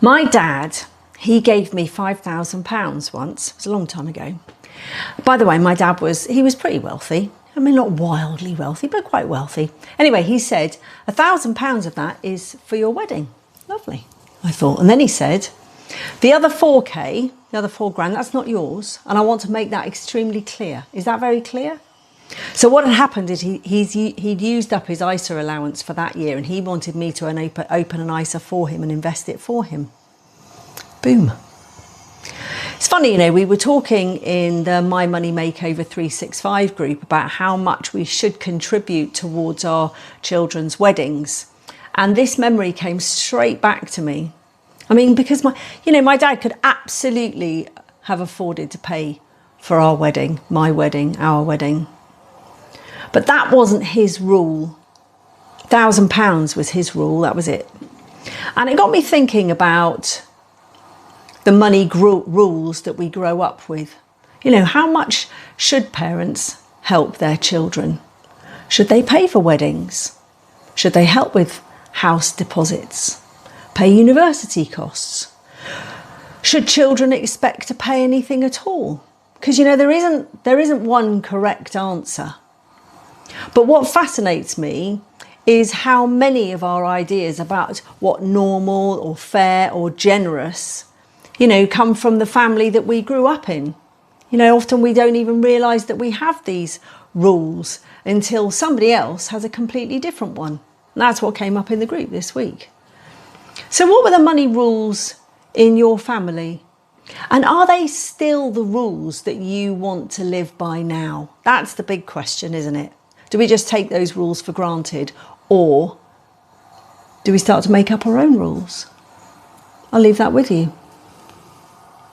My dad, he gave me £5,000 once. It was a long time ago. By the way, my dad he was pretty wealthy. I mean, not wildly wealthy, but quite wealthy. Anyway, he said, £1,000 of that is for your wedding. Lovely, I thought. And then he said, the other 4K, the other 4 grand, that's not yours. And I want to make that extremely clear. Is that very clear? So what had happened is he'd used up his ISA allowance for that year, and he wanted me to open an ISA for him and invest it for him. Boom. It's funny, you know, we were talking in the My Money Makeover 365 group about how much we should contribute towards our children's weddings. And this memory came straight back to me. I mean, because my dad could absolutely have afforded to pay for our wedding, my wedding, our wedding. But that wasn't his rule. £1,000 was his rule, that was it. And it got me thinking about the money rules that we grow up with. You know, how much should parents help their children? Should they pay for weddings? Should they help with house deposits? Pay university costs? Should children expect to pay anything at all? Because, you know, there isn't one correct answer. But what fascinates me is how many of our ideas about what normal or fair or generous, you know, come from the family that we grew up in. You know, often we don't even realise that we have these rules until somebody else has a completely different one. And that's what came up in the group this week. So what were the money rules in your family? And are they still the rules that you want to live by now? That's the big question, isn't it? Do we just take those rules for granted, or do we start to make up our own rules? I'll leave that with you.